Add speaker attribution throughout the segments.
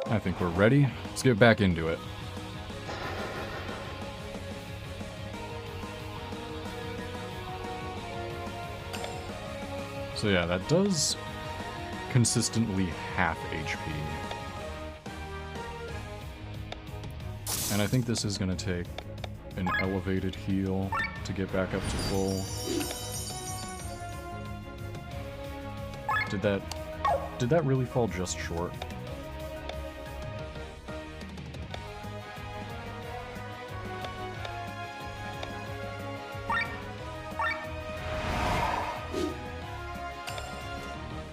Speaker 1: I think we're ready. Let's get back into it. So yeah, that does consistently half HP. And I think this is going to take an elevated heal to get back up to full. Did that really fall just short?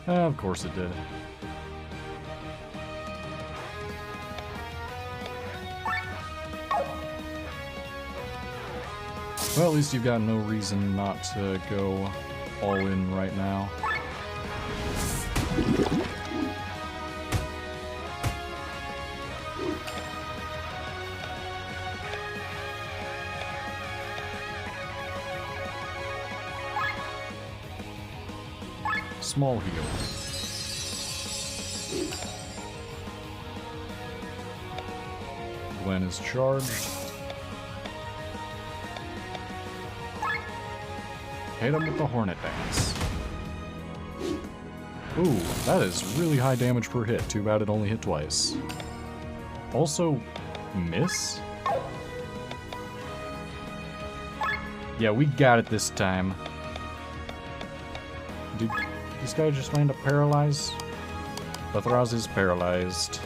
Speaker 1: Of course it did. Well, at least you've got no reason not to go all in right now. Small heal. Gwen is charged. Hit him with the Hornet Dance. Ooh, that is really high damage per hit. Too bad it only hit twice. Also, miss? Yeah, we got it this time. Did this guy just land up paralyzed? Bethraz is paralyzed.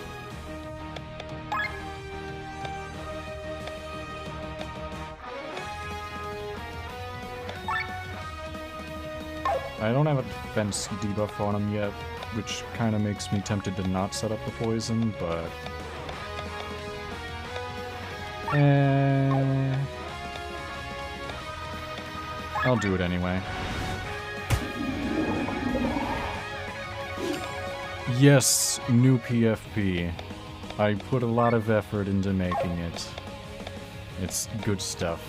Speaker 1: I don't have a defense debuff on him yet, which kind of makes me tempted to not set up the poison, but... I'll do it anyway. Yes, new PFP. I put a lot of effort into making it. It's good stuff.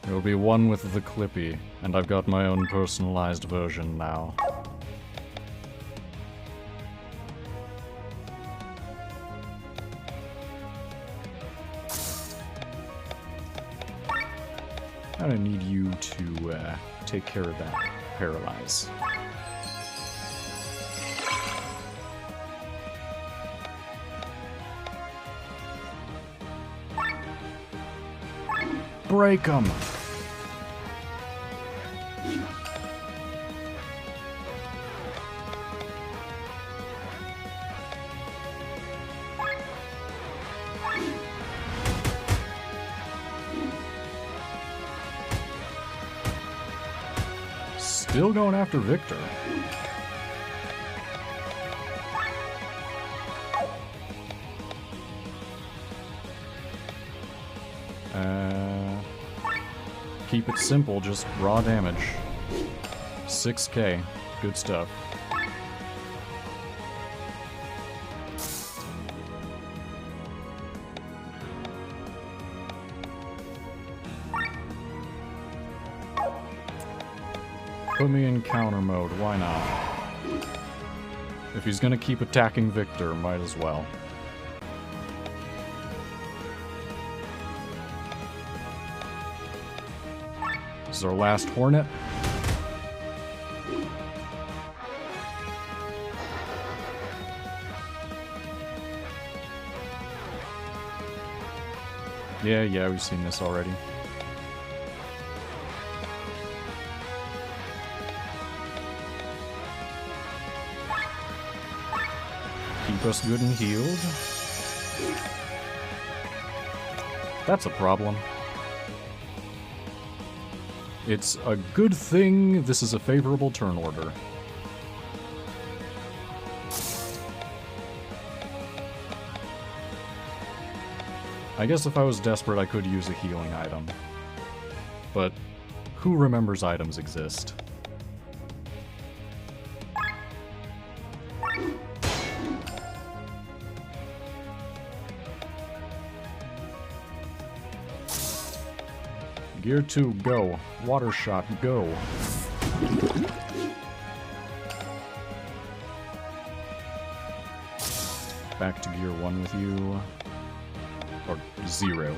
Speaker 1: There'll be one with the Clippy, and I've got my own personalized version now. I need you to take care of that paralyze. Break 'em! Still going after Victor. Keep it simple, just raw damage. 6k. Good stuff. Put me in counter mode, why not? If he's gonna keep attacking Victor, might as well. This is our last Hornet. Yeah, we've seen this already. Keep us good and healed. That's a problem. It's a good thing this is a favorable turn order. I guess if I was desperate, I could use a healing item. But who remembers items exist? Gear 2, go. Water shot, go. Back to gear 1 with you. Or 0.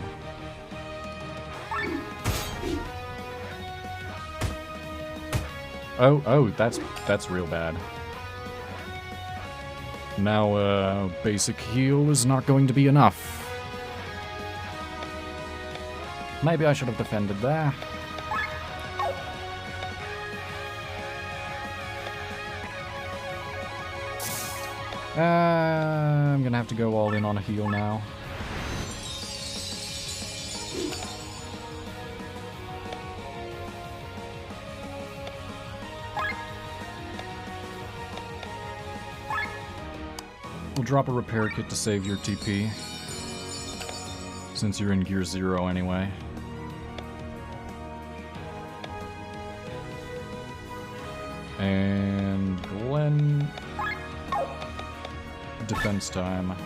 Speaker 1: Oh, that's real bad. Now, basic heal is not going to be enough. Maybe I should have defended there. I'm gonna have to go all in on a heal now. We'll drop a repair kit to save your TP, since you're in gear 0 anyway. And Glenn... defense time.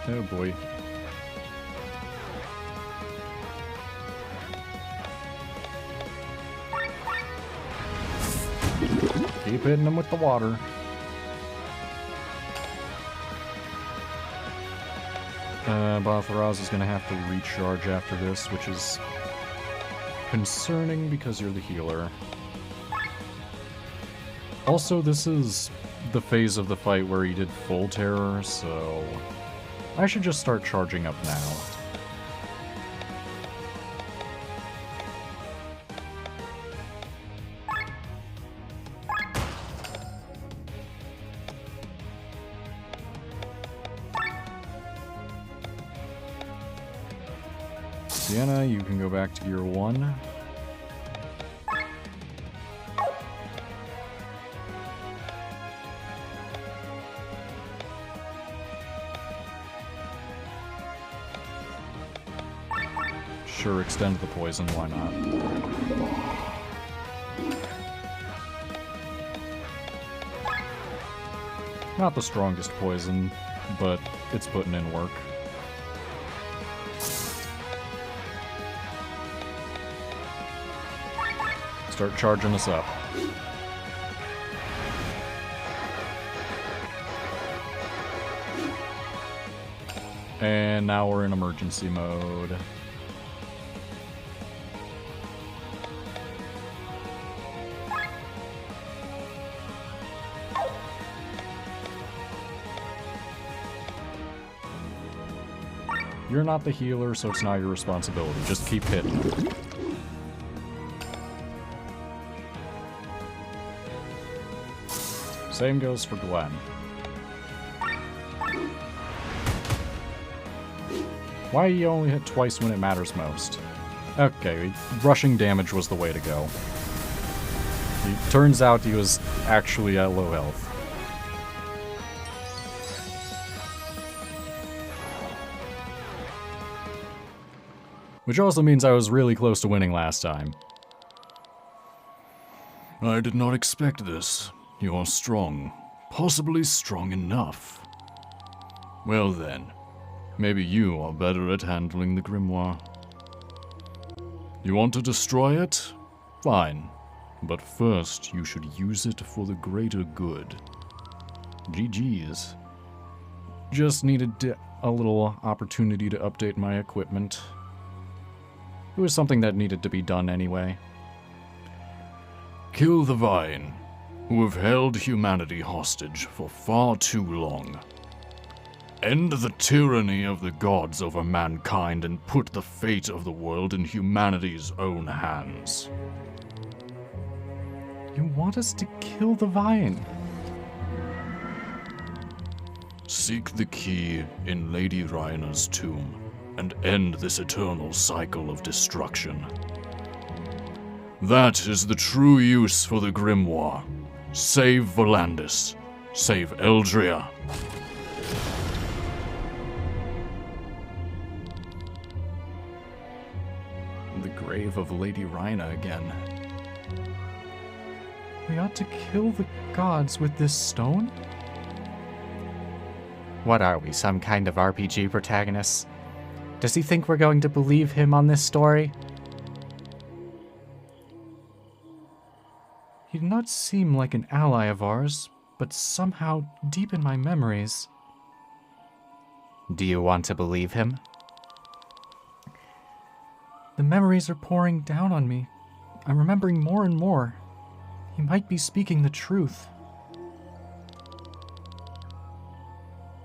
Speaker 1: Oh boy. Keep hitting them with the water. Batharaz is going to have to recharge after this, which is concerning because you're the healer. Also, this is the phase of the fight where he did full terror, so I should just start charging up now. Sienna, you can go back to gear 1. Sure, extend the poison, why not? Not the strongest poison, but it's putting in work. Start charging us up. And now we're in emergency mode. You're not the healer, so it's not your responsibility. Just keep hitting. Same goes for Glenn. Why you only hit twice when it matters most? Okay, rushing damage was the way to go. It turns out he was actually at low health. Which also means I was really close to winning last time. I did not expect this. You are strong. Possibly strong enough. Well then, maybe you are better at handling the grimoire. You want to destroy it? Fine. But first, you should use it for the greater good. GG's. Just needed a little opportunity to update my equipment. It was something that needed to be done anyway. Kill the Vine, who have held humanity hostage for far too long. End the tyranny of the gods over mankind and put the fate of the world in humanity's own hands. You want us to kill the Vine? Seek the key in Lady Rhina's tomb and end this eternal cycle of destruction. That is the true use for the grimoire. Save Volandis. Save Eldria. The grave of Lady Rhina again.
Speaker 2: We ought to kill the gods with this stone? What are we, some kind of RPG protagonists? Does he think we're going to believe him on this story? He did not seem like an ally of ours, but somehow deep in my memories. Do you want to believe him? The memories are pouring down on me. I'm remembering more and more. He might be speaking the truth.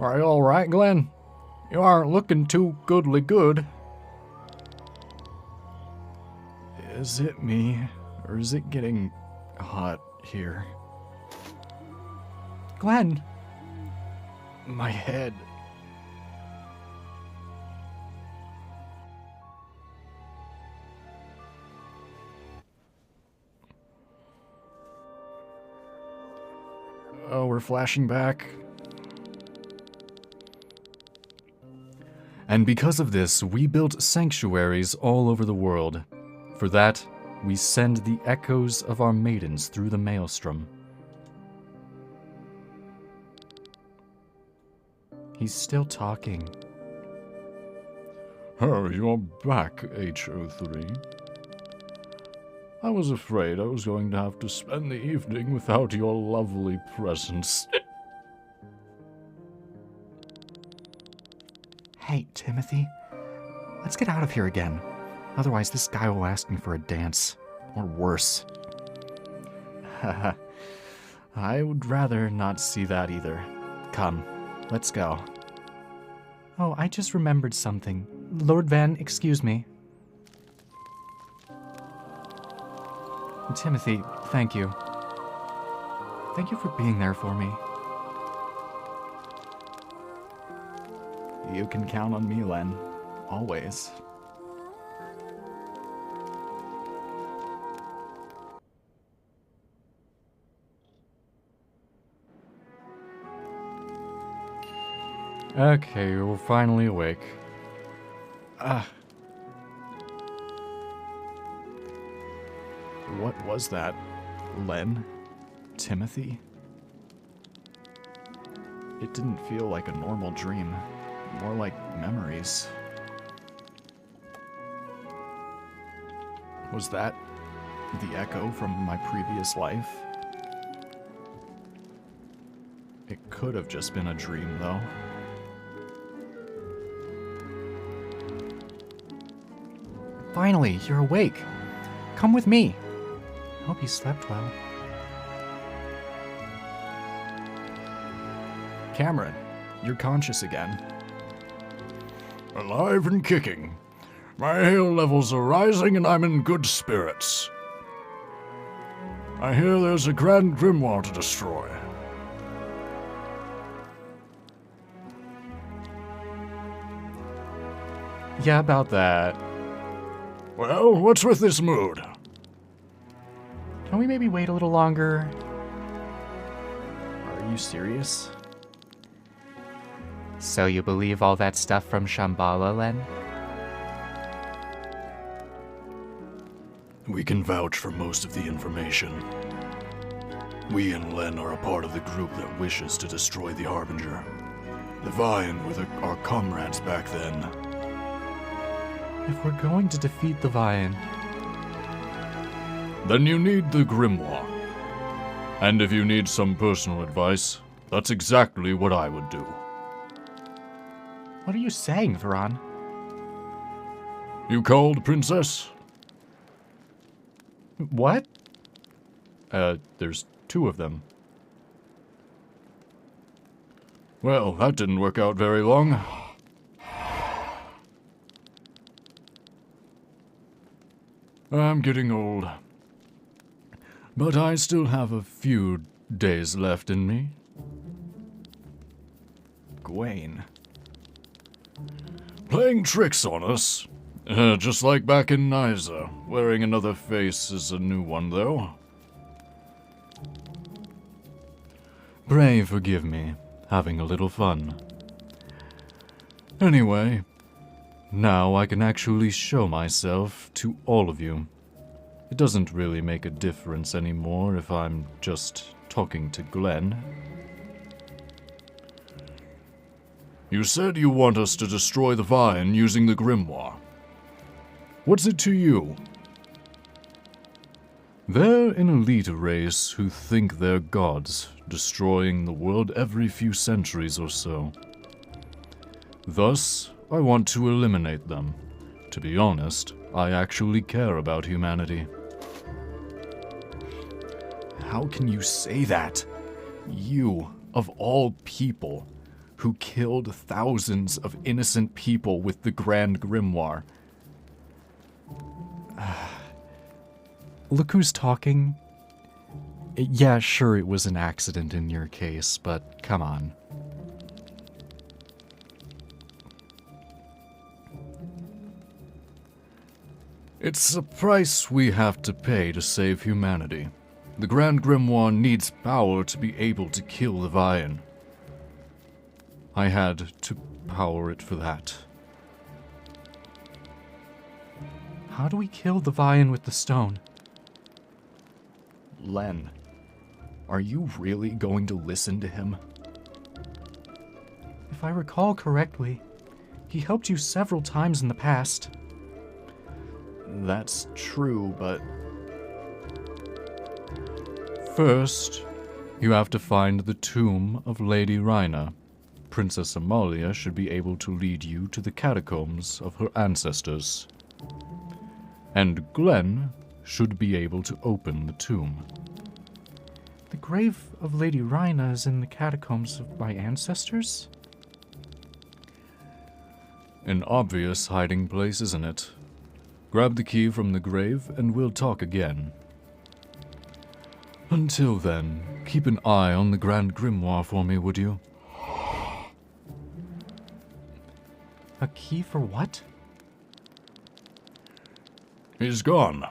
Speaker 1: Are you all right, Glenn? You aren't looking too goodly good. Is it me, or is it getting hot here?
Speaker 2: Glenn!
Speaker 1: My head. Oh, we're flashing back. And because of this, we built sanctuaries all over the world. For that, we send the echoes of our maidens through the maelstrom. He's still talking. Oh, you're back, H03. I was afraid I was going to have to spend the evening without your lovely presence.
Speaker 2: Hey, Timothy. Let's get out of here again. Otherwise, this guy will ask me for a dance. Or worse. Haha. I would rather not see that either. Come, let's go. Oh, I just remembered something. Lord Van, excuse me. Timothy, thank you. Thank you for being there for me. You can count on me, Len. Always. Okay, we're finally awake. What was that, Len? Timothy? It didn't feel like a normal dream. More like memories. Was that the echo from my previous life? It could have just been a dream, though. Finally, you're awake. Come with me. I hope you slept well. Cameron, you're conscious again.
Speaker 1: Alive and kicking. My hail levels are rising and I'm in good spirits. I hear there's a grand grimoire to destroy.
Speaker 2: Yeah, about that.
Speaker 1: Well, what's with this mood?
Speaker 2: Can we maybe wait a little longer? Are you serious? So you believe all that stuff from Shambhala, Len?
Speaker 1: We can vouch for most of the information. We and Len are a part of the group that wishes to destroy the Harbinger. The Vian were our comrades back then.
Speaker 2: If we're going to defeat the Vian...
Speaker 1: Then you need the grimoire. And if you need some personal advice, that's exactly what I would do.
Speaker 2: What are you saying, Varan?
Speaker 1: You called, Princess?
Speaker 2: What? There's two of them.
Speaker 1: Well, that didn't work out very long. I'm getting old. But I still have a few days left in me.
Speaker 2: Gwaine.
Speaker 1: Playing tricks on us. Just like back in Nysa. Wearing another face is a new one, though. Pray forgive me, having a little fun. Anyway, now I can actually show myself to all of you. It doesn't really make a difference anymore if I'm just talking to Glenn. You said you want us to destroy the Vine using the grimoire. What's it to you? They're an elite race who think they're gods, destroying the world every few centuries or so. Thus, I want to eliminate them. To be honest, I actually care about humanity.
Speaker 2: How can you say that? You, of all people, who killed thousands of innocent people with the Grand Grimoire. Look who's talking. Yeah, sure, it was an accident in your case, but come on.
Speaker 1: It's a price we have to pay to save humanity. The Grand Grimoire needs power to be able to kill the Vine. I had to power it for that.
Speaker 2: How do we kill the Vine with the stone? Len, are you really going to listen to him? If I recall correctly, he helped you several times in the past. That's true, but...
Speaker 1: First, you have to find the tomb of Lady Rhina. Princess Amalia should be able to lead you to the catacombs of her ancestors. And Glenn should be able to open the tomb.
Speaker 2: The grave of Lady Rhina is in the catacombs of my ancestors?
Speaker 1: An obvious hiding place, isn't it? Grab the key from the grave and we'll talk again. Until then, keep an eye on the Grand Grimoire for me, would you?
Speaker 2: A key for what?
Speaker 1: He's gone.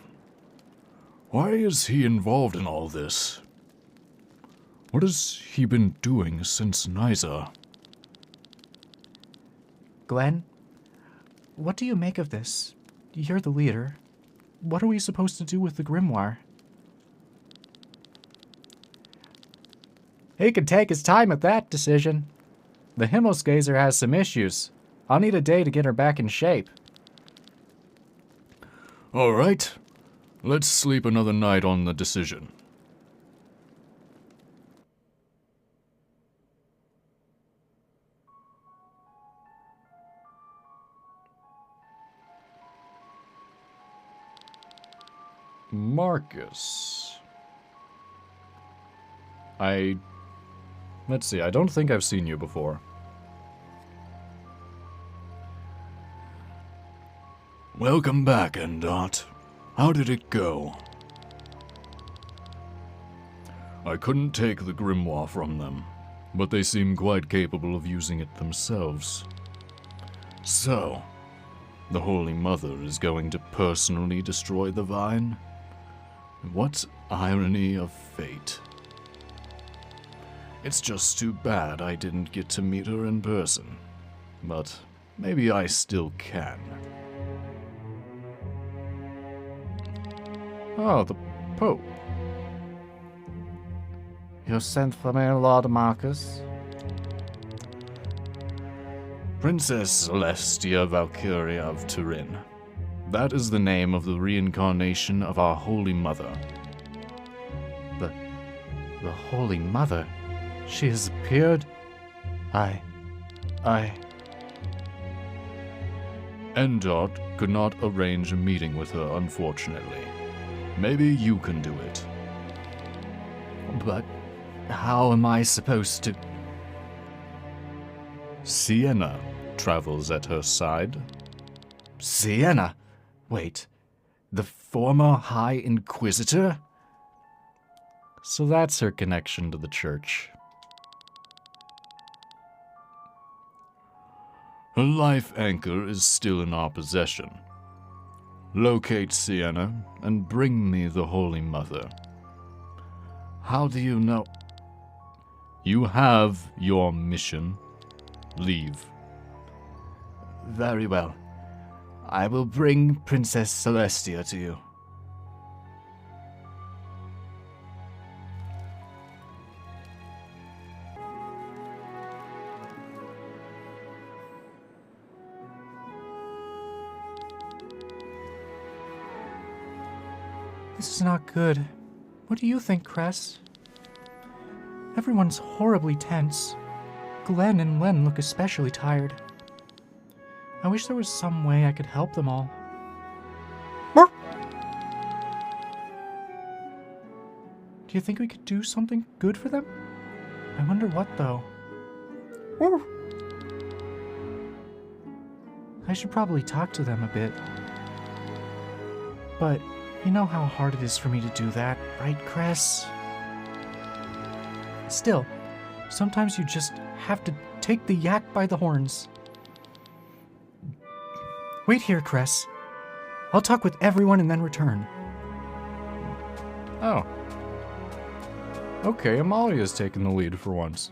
Speaker 1: Why is he involved in all this? What has he been doing since Niza?
Speaker 2: Glenn, what do you make of this? You're the leader. What are we supposed to do with the grimoire? He can take his time with that decision. The Himmelsgazer has some issues. I'll need a day to get her back in shape.
Speaker 1: All right. Let's sleep another night on the decision. Marcus. Let's see, I don't think I've seen you before. Welcome back, Endot. How did it go? I couldn't take the grimoire from them, but they seem quite capable of using it themselves. So, the Holy Mother is going to personally destroy the Vine? What irony of fate. It's just too bad I didn't get to meet her in person, but maybe I still can. Oh, the Pope.
Speaker 2: You sent for me, Lord Marcus?
Speaker 1: Princess Celestia Valkyria of Turin. That is the name of the reincarnation of our Holy Mother.
Speaker 2: The Holy Mother? She has appeared?
Speaker 1: Endot could not arrange a meeting with her, unfortunately. Maybe you can do it.
Speaker 2: But how am I supposed to...
Speaker 1: Sienna travels at her side.
Speaker 2: Sienna? Wait, the former High Inquisitor? So that's her connection to the church.
Speaker 1: Her life anchor is still in our possession. Locate Sienna and bring me the Holy Mother.
Speaker 2: How do you know?
Speaker 1: You have your mission. Leave.
Speaker 2: Very well. I will bring Princess Celestia to you. This is not good. What do you think, Cress? Everyone's horribly tense. Glenn and Len look especially tired. I wish there was some way I could help them all. Do you think we could do something good for them? I wonder what, though. I should probably talk to them a bit. But you know how hard it is for me to do that, right, Cress? Still, sometimes you just have to take the yak by the horns. Wait here, Cress. I'll talk with everyone and then return.
Speaker 1: Oh. Okay, Amalia's taking the lead for once.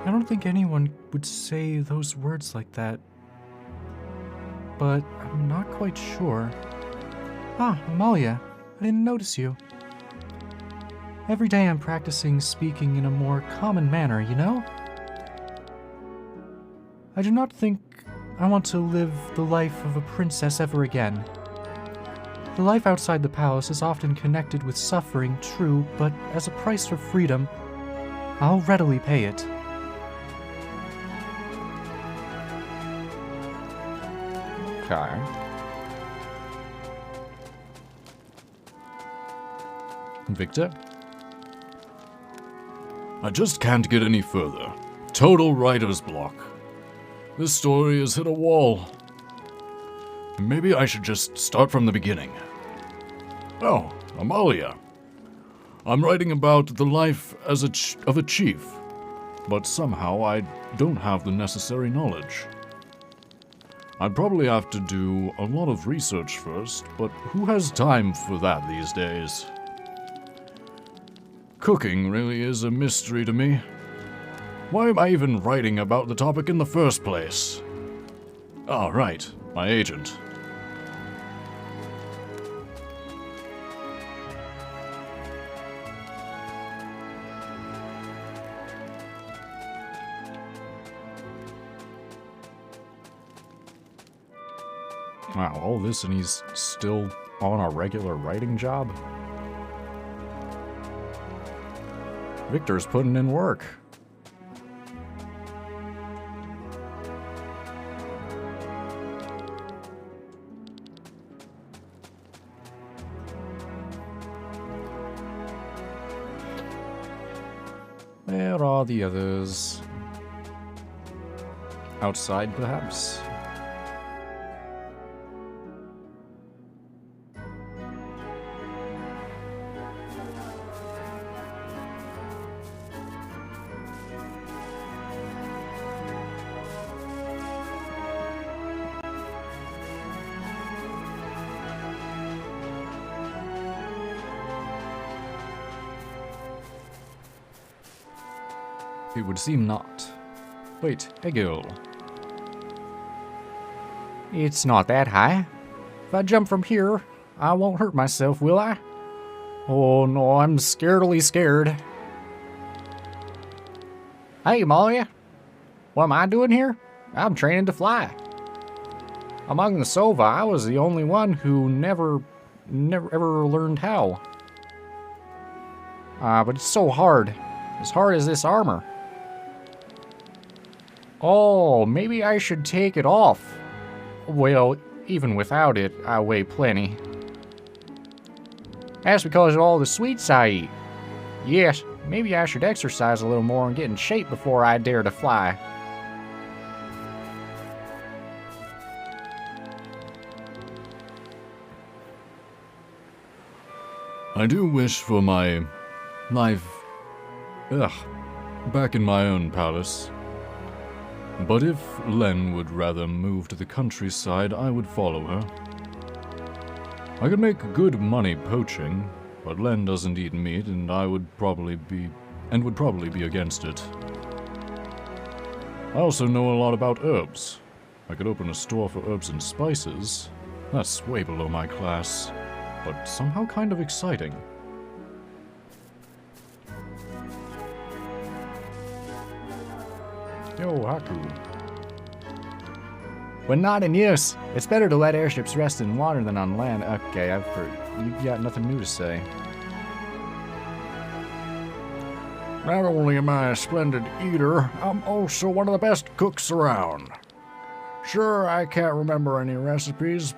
Speaker 2: I don't think anyone would say those words like that. But I'm not quite sure. Ah, Amalia, I didn't notice you. Every day I'm practicing speaking in a more common manner, you know? I do not think I want to live the life of a princess ever again. The life outside the palace is often connected with suffering, true, but as a price for freedom, I'll readily pay it.
Speaker 1: Okay. Victor? I just can't get any further. Total writer's block. This story has hit a wall. Maybe I should just start from the beginning. Oh, Amalia. I'm writing about the life as of a chief, but somehow I don't have the necessary knowledge. I'd probably have to do a lot of research first, but who has time for that these days? Cooking really is a mystery to me. Why am I even writing about the topic in the first place? Ah, right, my agent. Wow, all this and he's still on a regular writing job? Victor's putting in work. Where are the others? Outside, perhaps? It would seem not. Wait, hey girl. It's not that high. If I jump from here, I won't hurt myself, will I? Oh no, I'm scaredly scared. Hey, Amalia. What am I doing here? I'm training to fly. Among the Sova, I was the only one who never ever learned how. But it's so hard. As hard as this armor. Oh, maybe I should take it off. Well, even without it, I weigh plenty. That's because of all the sweets I eat. Yes, maybe I should exercise a little more and get in shape before I dare to fly. I do wish for my life, back in my own palace. But if Len would rather move to the countryside, I would follow her. I could make good money poaching, but Len doesn't eat meat and would probably be against it. I also know a lot about herbs. I could open a store for herbs and spices. That's way below my class, but somehow kind of exciting. Yo, Haku.
Speaker 2: When not in use, it's better to let airships rest in water than on land. Okay, I've heard. You got nothing new to say.
Speaker 3: Not only am I a splendid eater, I'm also one of the best cooks around. Sure, I can't remember any recipes,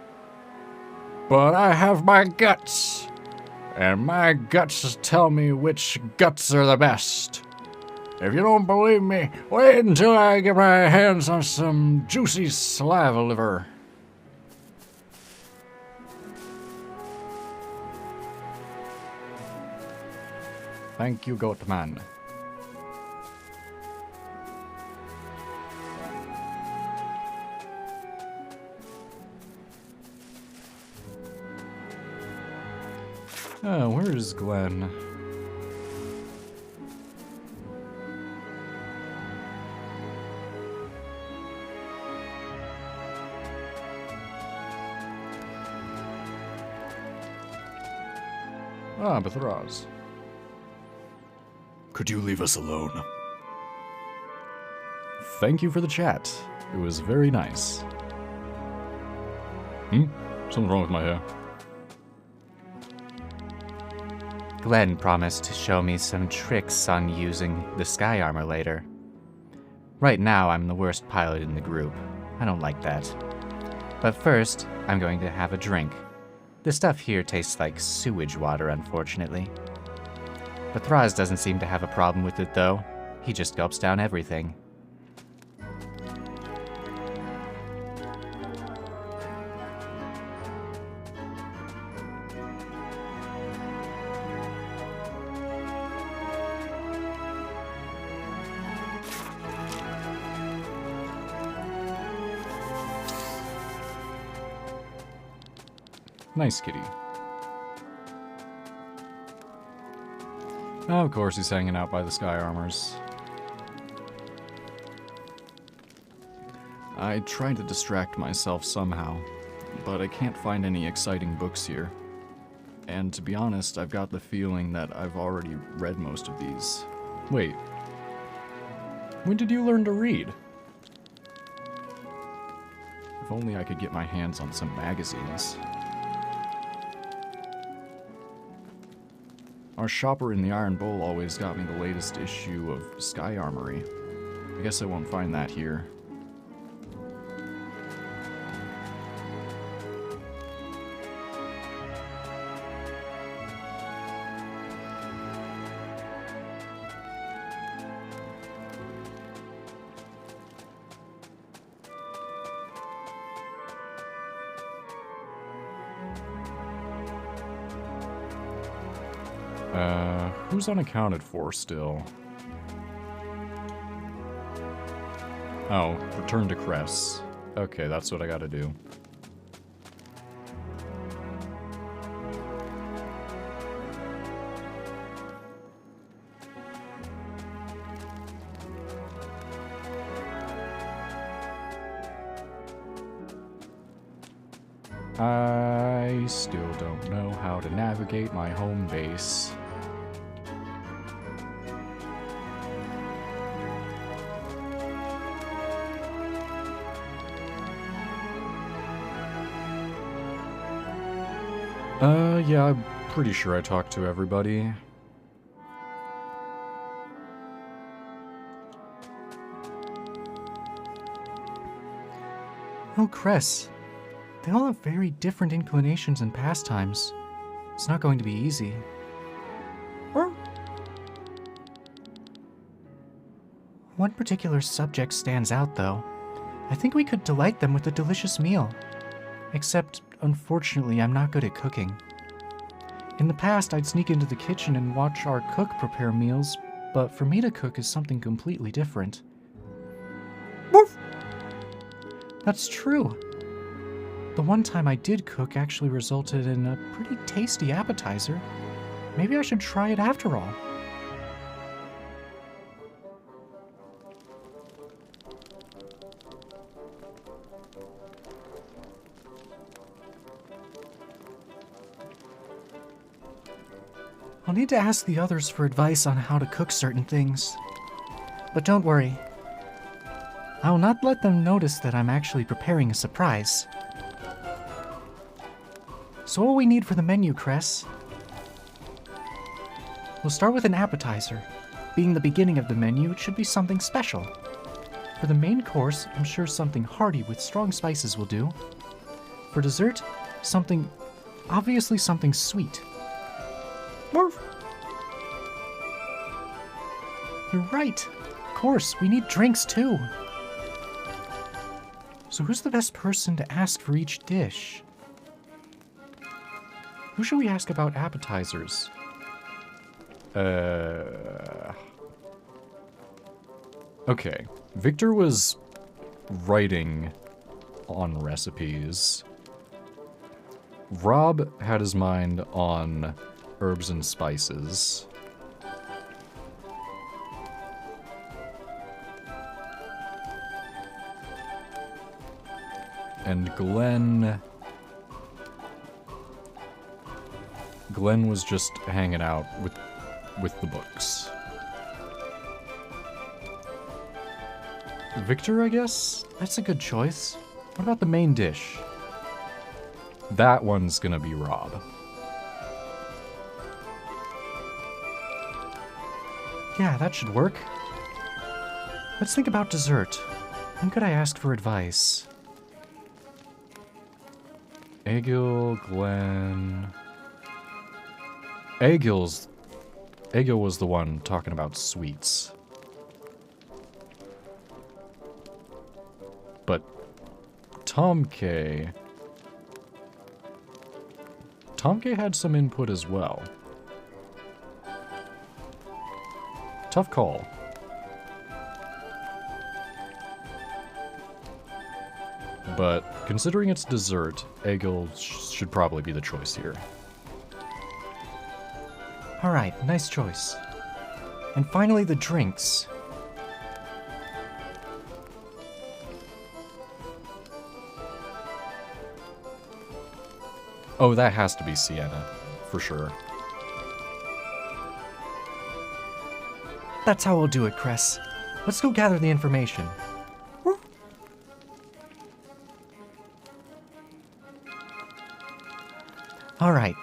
Speaker 3: but I have my guts. And my guts tell me which guts are the best. If you don't believe me, wait until I get my hands on some juicy saliva liver.
Speaker 2: Thank you, Goatman. Oh, where is Glenn? Ah, Bethraz.
Speaker 1: Could you leave us alone?
Speaker 2: Thank you for the chat. It was very nice.
Speaker 1: Something wrong with my hair.
Speaker 2: Glenn promised to show me some tricks on using the sky armor later. Right now, I'm the worst pilot in the group. I don't like that. But first, I'm going to have a drink. The stuff here tastes like sewage water, unfortunately. But Thraz doesn't seem to have a problem with it, though. He just gulps down everything.
Speaker 1: Nice kitty. Of course he's hanging out by the sky armors. I tried to distract myself somehow, but I can't find any exciting books here. And to be honest, I've got the feeling that I've already read most of these. Wait. When did you learn to read? If only I could get my hands on some magazines. Our shopper in the Iron Bowl always got me the latest issue of Sky Armory. I guess I won't find that here. Who's unaccounted for still? Oh, return to Cress. Okay, that's what I gotta do. I still don't know how to navigate my home base. Yeah, I'm pretty sure I talked to everybody.
Speaker 2: Oh, Cress. They all have very different inclinations and pastimes. It's not going to be easy. One particular subject stands out, though. I think we could delight them with a delicious meal. Except, unfortunately, I'm not good at cooking. In the past, I'd sneak into the kitchen and watch our cook prepare meals, but for me to cook is something completely different. Woof! That's true. The one time I did cook actually resulted in a pretty tasty appetizer. Maybe I should try it after all. I'll need to ask the others for advice on how to cook certain things. But don't worry. I'll not let them notice that I'm actually preparing a surprise. So what we need for the menu, Cress? We'll start with an appetizer. Being the beginning of the menu, it should be something special. For the main course, I'm sure something hearty with strong spices will do. For dessert, obviously something sweet. Morph! You're right. Of course, we need drinks too. So who's the best person to ask for each dish? Who should we ask about appetizers?
Speaker 1: Okay. Victor was writing on recipes. Rob had his mind on herbs and spices. And Glenn was just hanging out with the books. Victor, I guess? That's a good choice. What about the main dish? That one's gonna be Rob.
Speaker 2: Yeah, that should work. Let's think about dessert. When could I ask for advice?
Speaker 1: Egil, Glenn... Egil was the one talking about sweets. But Tom K had some input as well. Tough call. But considering it's dessert, Egil should probably be the choice here.
Speaker 2: Alright, nice choice. And finally the drinks.
Speaker 1: Oh, that has to be Sienna, for sure.
Speaker 2: That's how we'll do it, Cress. Let's go gather the information. Alright.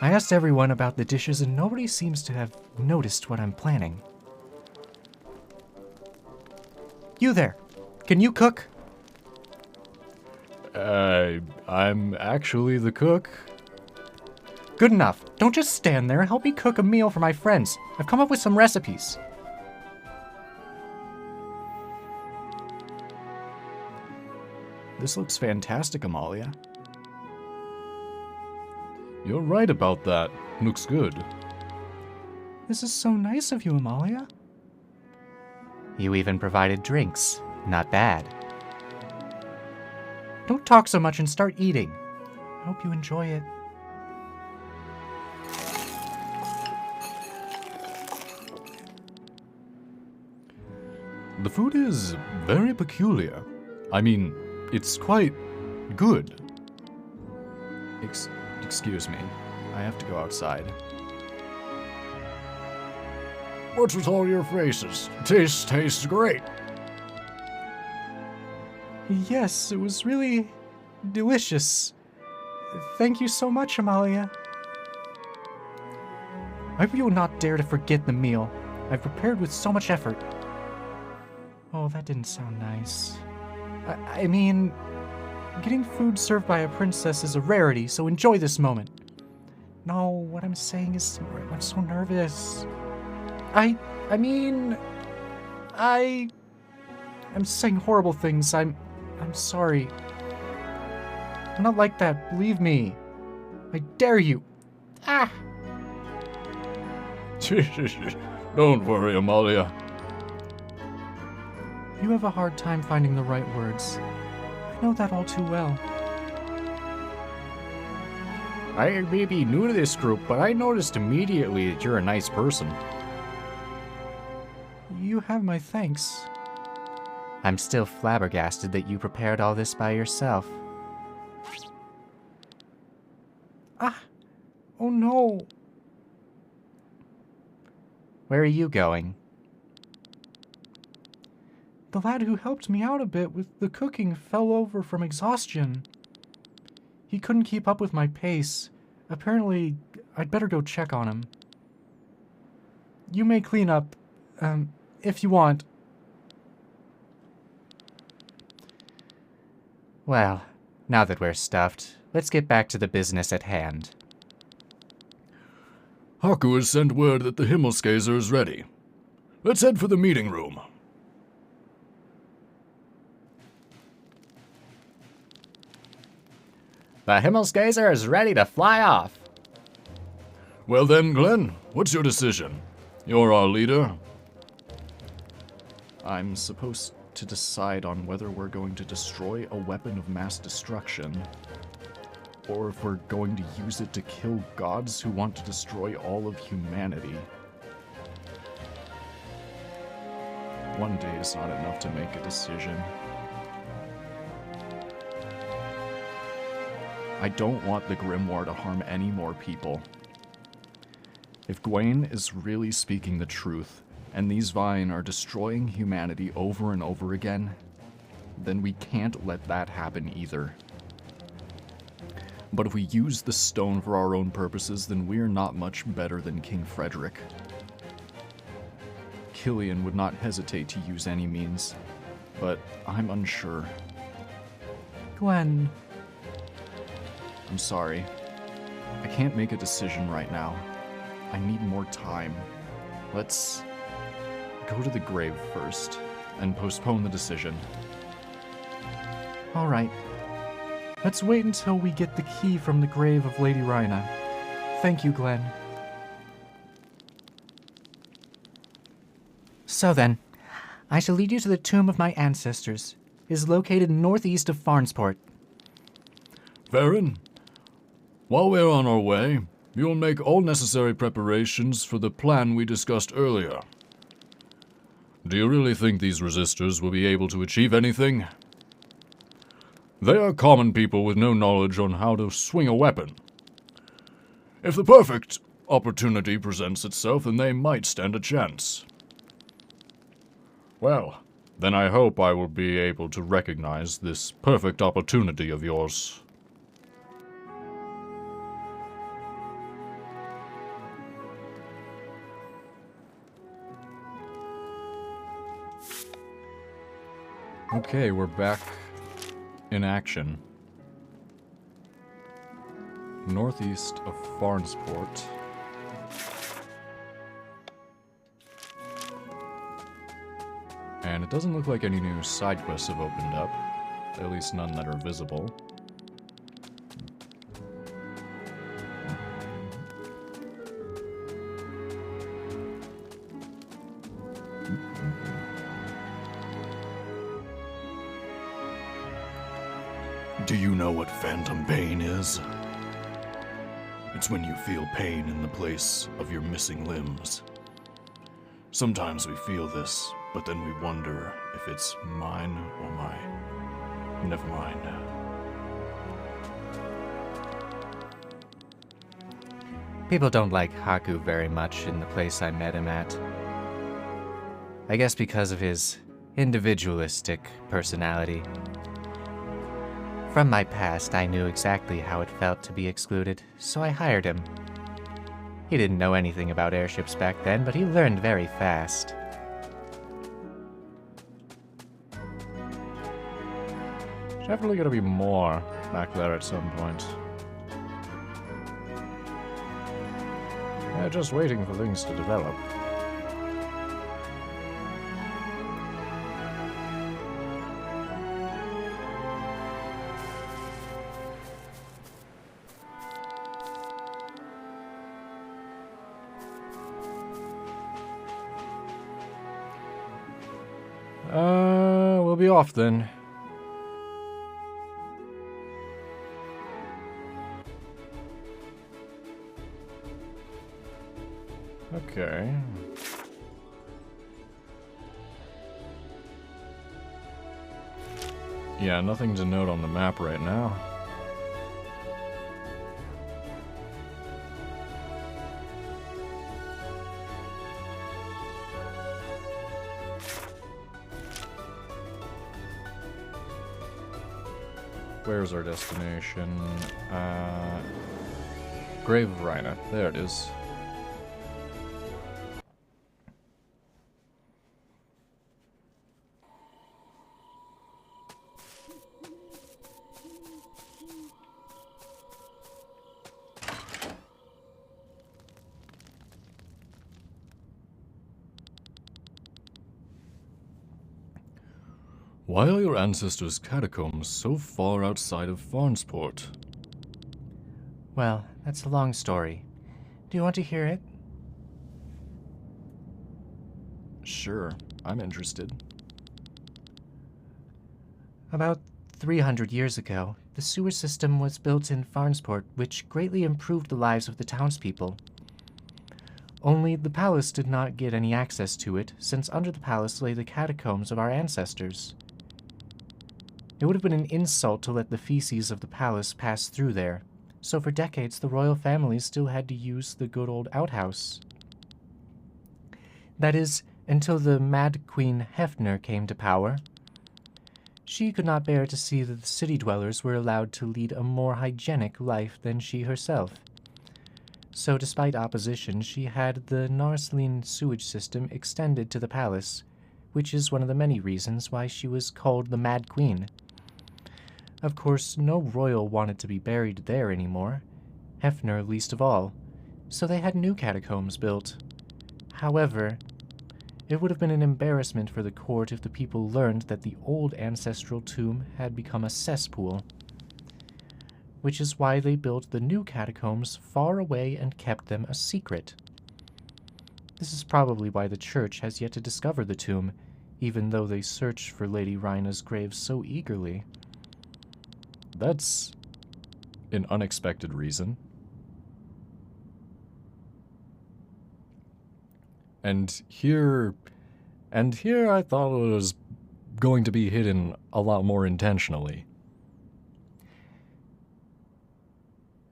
Speaker 2: I asked everyone about the dishes and nobody seems to have noticed what I'm planning. You there. Can you cook?
Speaker 1: I'm actually the cook.
Speaker 2: Good enough. Don't just stand there. Help me cook a meal for my friends. I've come up with some recipes.
Speaker 1: This looks fantastic, Amalia. You're right about that. Looks good.
Speaker 2: This is so nice of you, Amalia. You even provided drinks. Not bad. Don't talk so much and start eating. I hope you enjoy it.
Speaker 1: The food is very peculiar. I mean, it's quite good. Excuse me. I have to go outside.
Speaker 3: What's with all your faces? Tastes great.
Speaker 2: Yes, it was really delicious. Thank you so much, Amalia. I hope you will not dare to forget the meal I've prepared with so much effort. Oh, that didn't sound nice. I mean, getting food served by a princess is a rarity, so enjoy this moment. No, what I'm saying is, I'm so nervous. I'm saying horrible things. I'm sorry. I'm not like that, believe me. I dare you. Ah!
Speaker 1: Don't worry, Amalia.
Speaker 2: You have a hard time finding the right words. I know that all too well.
Speaker 3: I may be new to this group, but I noticed immediately that you're a nice person.
Speaker 2: You have my thanks. I'm still flabbergasted that you prepared all this by yourself. Ah! Oh no! Where are you going? The lad who helped me out a bit with the cooking fell over from exhaustion. He couldn't keep up with my pace. Apparently, I'd better go check on him. You may clean up, if you want. Well, now that we're stuffed, let's get back to the business at hand.
Speaker 1: Haku has sent word that the Himmelsgazer is ready. Let's head for the meeting room.
Speaker 2: The Himmelsgazer is ready to fly off.
Speaker 1: Well then, Glenn, what's your decision? You're our leader.
Speaker 2: I'm supposed to decide on whether we're going to destroy a weapon of mass destruction, or if we're going to use it to kill gods who want to destroy all of humanity. One day is not enough to make a decision. I don't want the Grimoire to harm any more people. If Gwaine is really speaking the truth, and these Vine are destroying humanity over and over again, then we can't let that happen either. But if we use the stone for our own purposes, then we're not much better than King Frederick. Killian would not hesitate to use any means, but I'm unsure. Gwen. I'm sorry. I can't make a decision right now. I need more time. Let's go to the grave first and postpone the decision. All right. Let's wait until we get the key from the grave of Lady Rhina. Thank you, Glenn. So then, I shall lead you to the tomb of my ancestors. It is located northeast of Farnsport.
Speaker 1: Farron, while we're on our way, you'll make all necessary preparations for the plan we discussed earlier. Do you really think these resistors will be able to achieve anything? They are common people with no knowledge on how to swing a weapon. If the perfect opportunity presents itself, then they might stand a chance. Well, then I hope I will be able to recognize this perfect opportunity of yours.
Speaker 2: Okay, we're back in action. Northeast of Farnsport. And it doesn't look like any new side quests have opened up. At least none that are visible.
Speaker 1: Do you know what phantom pain is? It's when you feel pain in the place of your missing limbs. Sometimes we feel this, but then we wonder if it's mine or mine. Never mind.
Speaker 2: People don't like Haku very much in the place I met him at. I guess because of his individualistic personality. From my past, I knew exactly how it felt to be excluded, so I hired him. He didn't know anything about airships back then, but he learned very fast. There's definitely gonna be more back there at some point. Yeah, just waiting for things to develop. We'll be off then. Okay. Yeah, nothing to note on the map right now.
Speaker 1: Where's our destination? Grave of Rhina. There it is. Why are your ancestors' catacombs so far outside of Farnsport?
Speaker 2: Well, that's a long story. Do you want to hear it?
Speaker 1: Sure, I'm interested.
Speaker 2: About 300 years ago, the sewer system was built in Farnsport, which greatly improved the lives of the townspeople. Only the palace did not get any access to it, since under the palace lay the catacombs of our ancestors. It would have been an insult to let the feces of the palace pass through there, so for decades the royal family still had to use the good old outhouse. That is, until the Mad Queen Hefner came to power. She could not bear to see that the city dwellers were allowed to lead a more hygienic life than she herself. So despite opposition, she had the Narsleen sewage system extended to the palace, which is one of the many reasons why she was called the Mad Queen. Of course, no royal wanted to be buried there anymore, Hefner least of all, so they had new catacombs built. However, it would have been an embarrassment for the court if the people learned that the old ancestral tomb had become a cesspool, which is why they built the new catacombs far away and kept them a secret. This is probably why the church has yet to discover the tomb, even though they searched for Lady Rhina's grave so eagerly.
Speaker 1: That's an unexpected reason. And here I thought it was going to be hidden a lot more intentionally.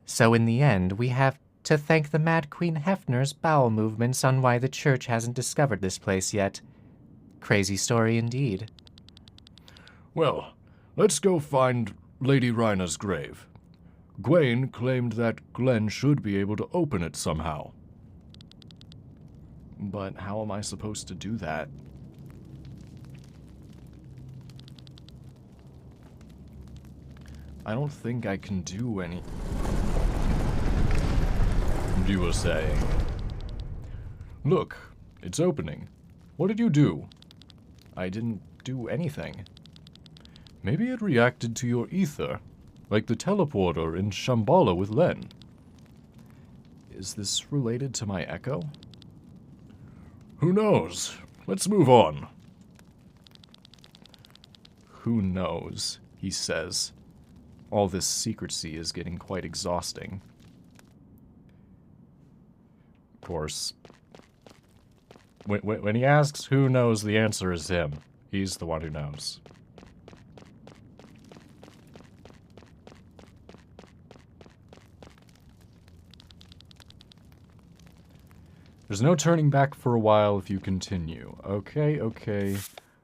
Speaker 2: So in the end, we have to thank the Mad Queen Hefner's bowel movements on why the church hasn't discovered this place yet. Crazy story indeed.
Speaker 1: Well, let's go find Lady Rhina's grave. Gwaine claimed that Glenn should be able to open it somehow. But how am I supposed to do that? I don't think I can do any... You were saying... Look, it's opening. What did you do? I didn't do anything. Maybe it reacted to your ether, like the teleporter in Shambhala with Len. Is this related to my echo? Who knows? Let's move on. Who knows, he says. All this secrecy is getting quite exhausting. Of course, when he asks who knows, the answer is him. He's the one who knows. There's no turning back for a while if you continue. Okay, okay.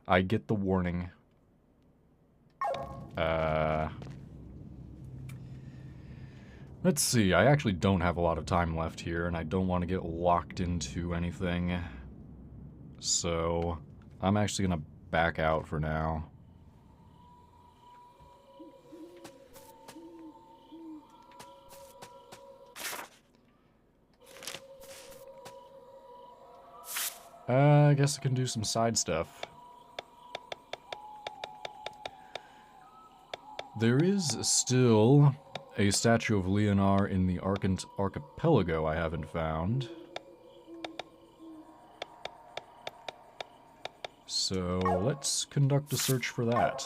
Speaker 1: I get the warning. Let's see. I actually don't have a lot of time left here, and I don't want to get locked into anything. So, I'm actually going to back out for now. I guess I can do some side stuff. There is still a statue of Leonor in the Arcant Archipelago I haven't found. So let's conduct a search for that.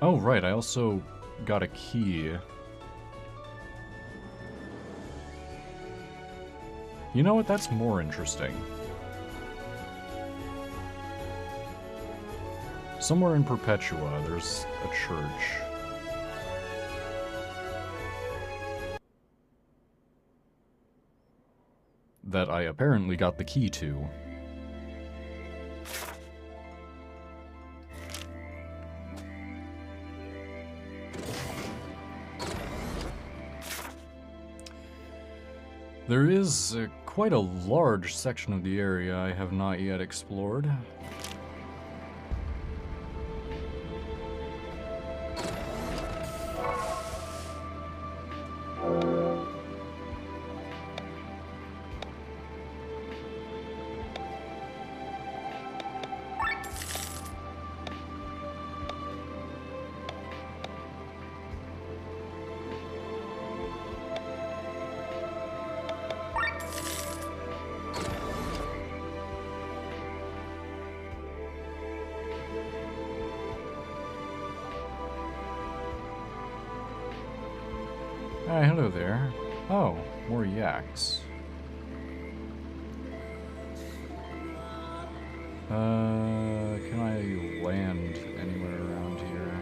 Speaker 1: Oh, right, I also got a key. You know what? That's more interesting. Somewhere in Perpetua, there's a church. That I apparently got the key to. There is quite a large section of the area I have not yet explored. Hi, hello there. Oh, more yaks. Can I land anywhere around here?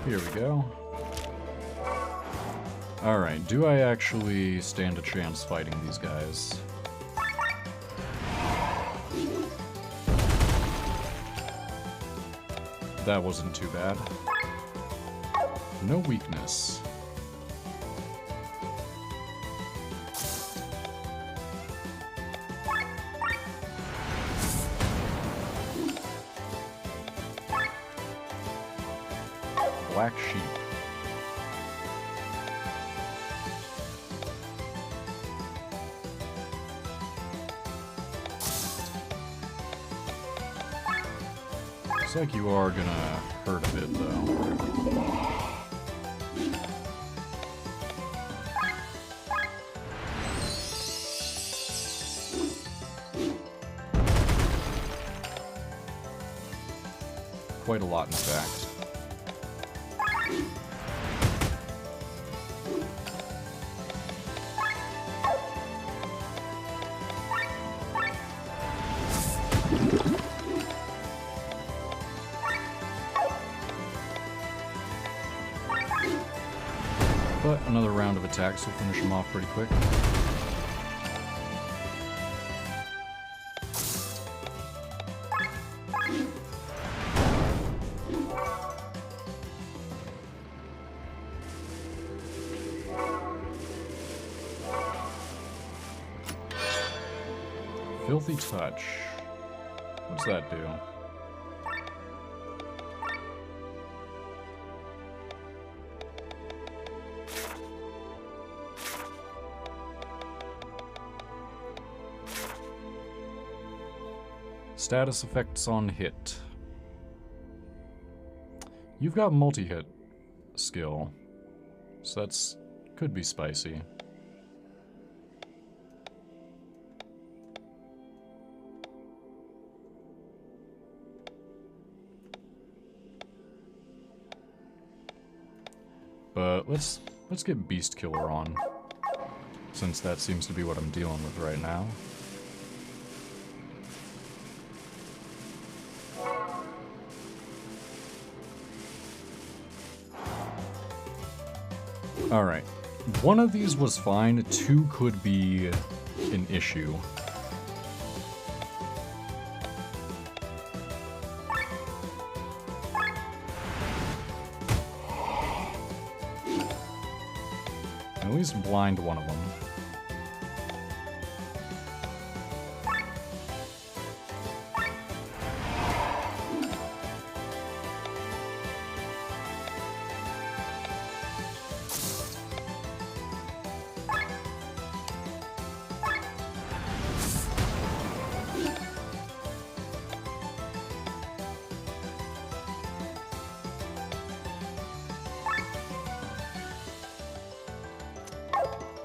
Speaker 1: Here we go. Alright, do I actually stand a chance fighting these guys? That wasn't too bad. No weakness. Black sheep. Looks like you are gonna hurt a bit, though. Quite a lot, in fact. But another round of attacks will finish him off pretty quick. Filthy touch. What's that do? Status effects on hit. You've got multi-hit skill, so that's could be spicy. But let's get Beast Killer on, since that seems to be what I'm dealing with right now. Alright, one of these was fine, two could be an issue. At least blind one of them.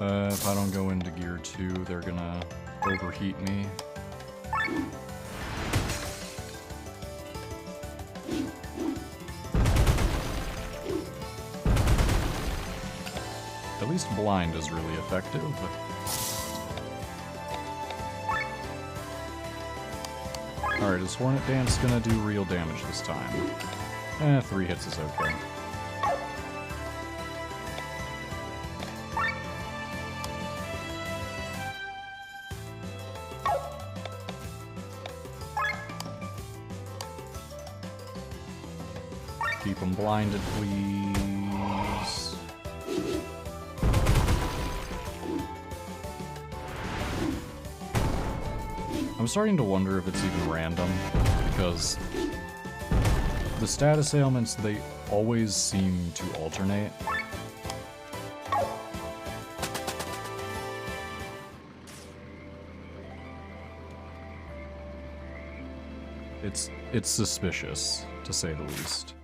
Speaker 1: If I don't go into gear 2, they're gonna overheat me. At least blind is really effective. Alright, is Hornet Dance gonna do real damage this time? 3 hits is okay. Keep them blinded, please. I'm starting to wonder if it's even random, because the status ailments, they always seem to alternate. It's suspicious, to say the least.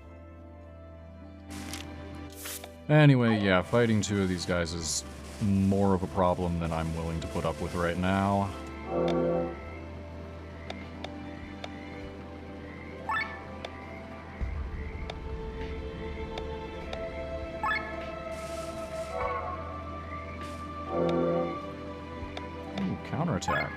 Speaker 1: Anyway, yeah, fighting 2 of these guys is more of a problem than I'm willing to put up with right now. Ooh, counterattack.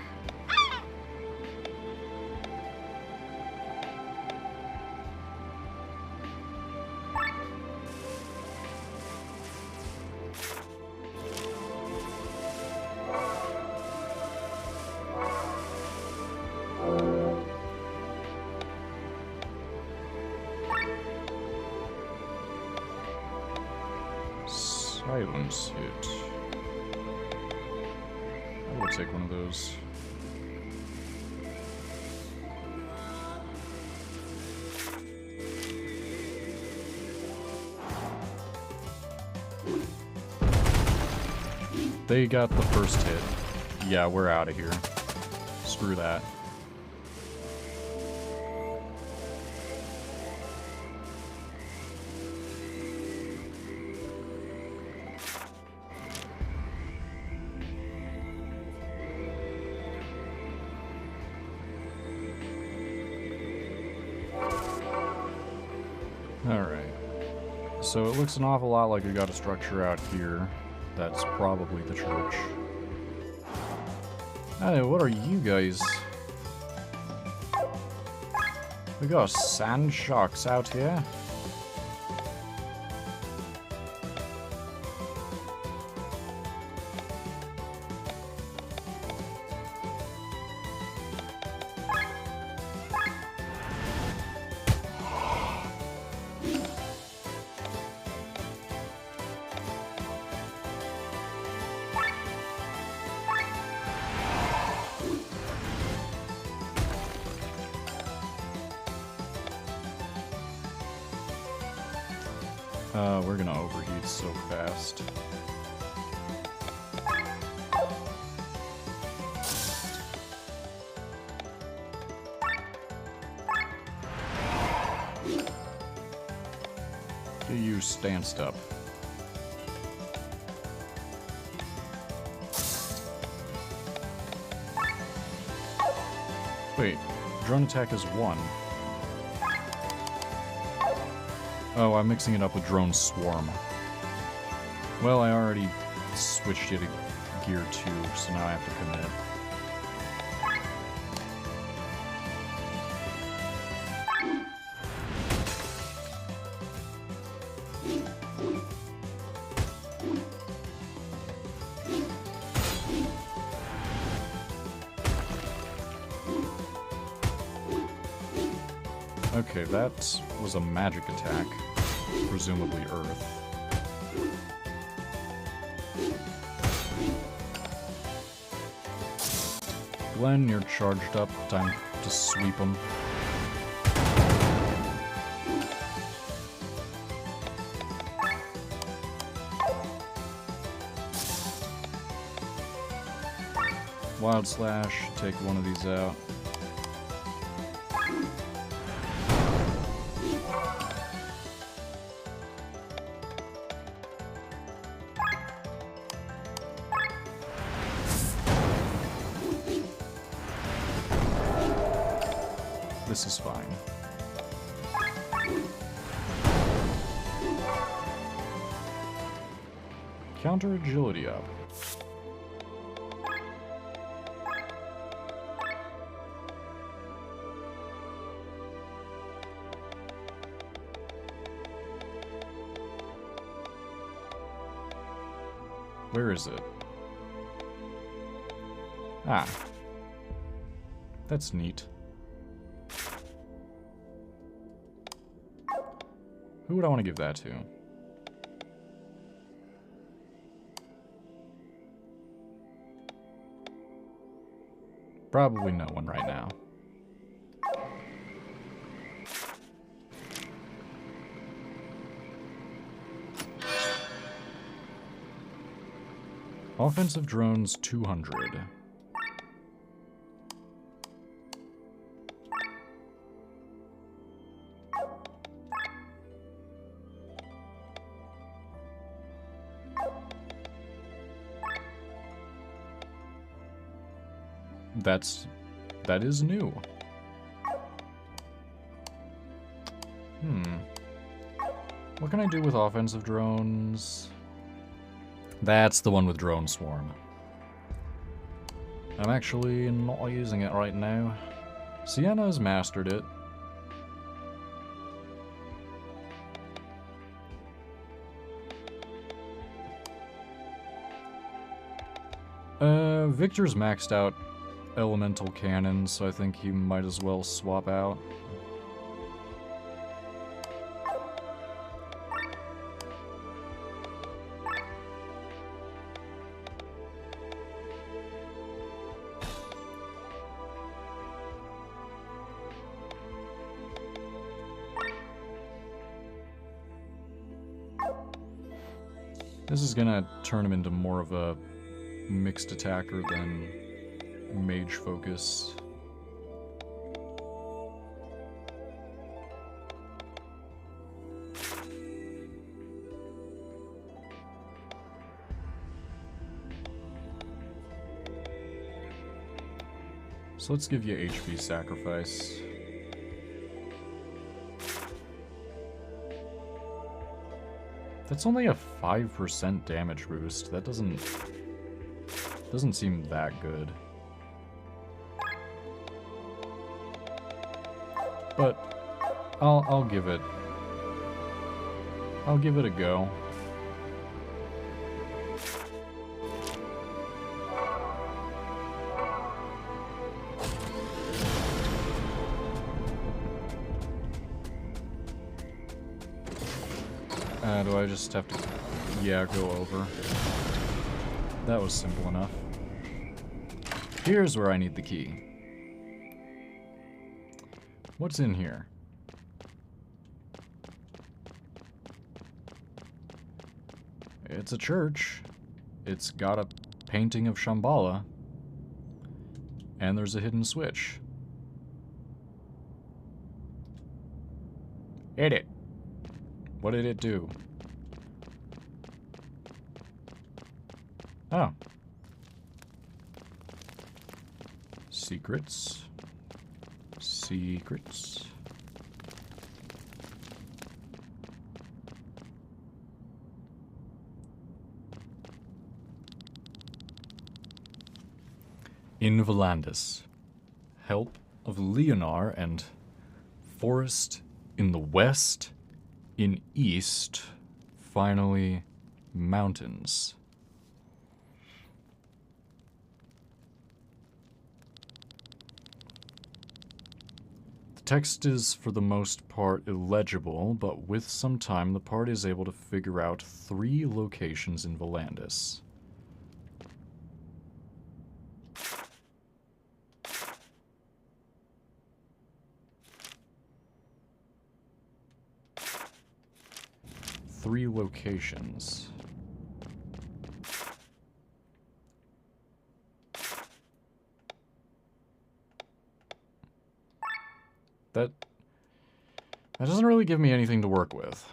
Speaker 1: Silence hit. I will take one of those. They got the first hit. Yeah, we're out of here. Screw that. Alright. So it looks an awful lot like we got a structure out here. That's probably the church. Hey, what are you guys? We got sand sharks out here. We're gonna overheat so fast. Get you stanced up. Wait, drone attack is 1. Oh, I'm mixing it up with Drone Swarm. Well, I already switched it to Gear 2, so now I have to commit. Okay, that was a magic attack. Presumably Earth. Glenn, you're charged up. Time to sweep them. Wild Slash, take one of these out.
Speaker 2: this is fine. Counter agility up. Where is it? Ah. That's neat. Who would I want to give that to? Probably no one right now. Offensive drones 200. That is new. What can I do with offensive drones? That's the one with drone swarm. I'm actually not using it right now. Sienna's mastered it. Victor's maxed out elemental cannon, so I think he might as well swap out. This is gonna turn him into more of a mixed attacker than mage focus. So let's give you HP sacrifice. That's only a 5% damage boost. That doesn't seem that good. But I'll give it a go. Do I just have to, yeah, go over? That was simple enough. Here's where I need the key. What's in here? It's a church. It's got a painting of Shambhala. And there's a hidden switch. Hit it. What did it do? Oh. Secrets. Secrets. In Volandis. Help of Leonar and Forest in the west. In east. Finally, mountains. Text is, for the most part, illegible, but with some time the party is able to figure out 3 locations in Volandis. Three locations. That doesn't really give me anything to work with.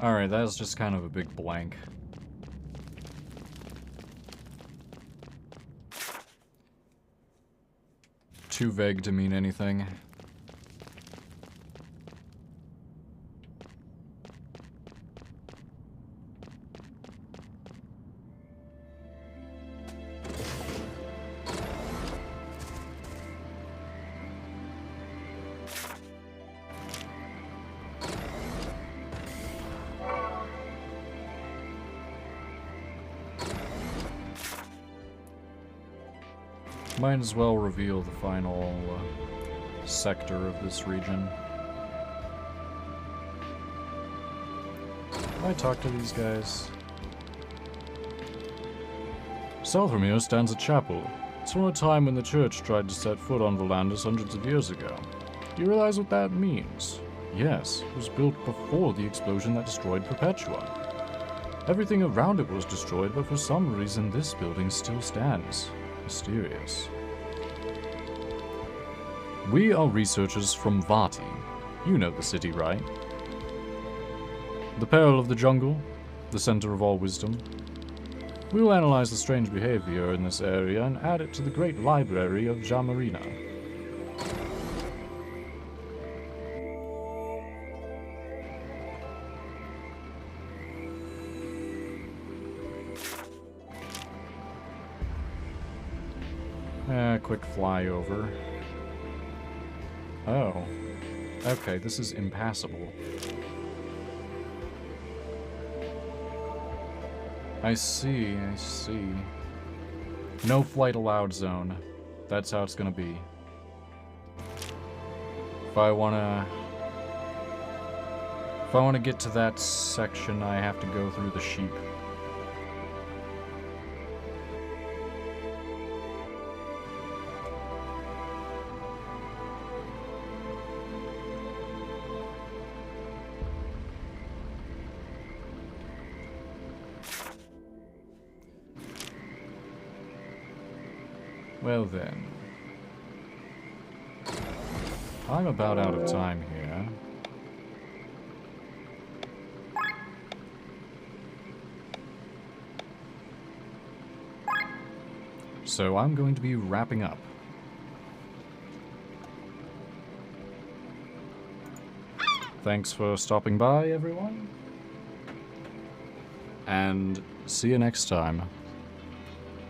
Speaker 1: Alright, that was just kind of a big blank. Too vague to mean anything. Might as well reveal the final sector of this region. Can I talk to these guys? South from here stands a chapel. It's from a time when the church tried to set foot on Volandis hundreds of years ago. You realize what that means? Yes, it was built before the explosion that destroyed Perpetua. Everything around it was destroyed, but for some reason this building still stands. Mysterious. We are researchers from Vati. You know the city, right? The peril of the jungle, the center of all wisdom. We will analyze the strange behavior in this area and add it to the great library of Jamarina. Quick flyover. Oh. Okay, this is impassable. I see, I see. No flight allowed zone. That's how it's gonna be. If I wanna get to that section, I have to go through the sheep. Well then. I'm about out of time here. So I'm going to be wrapping up. Thanks for stopping by, everyone. And see you next time.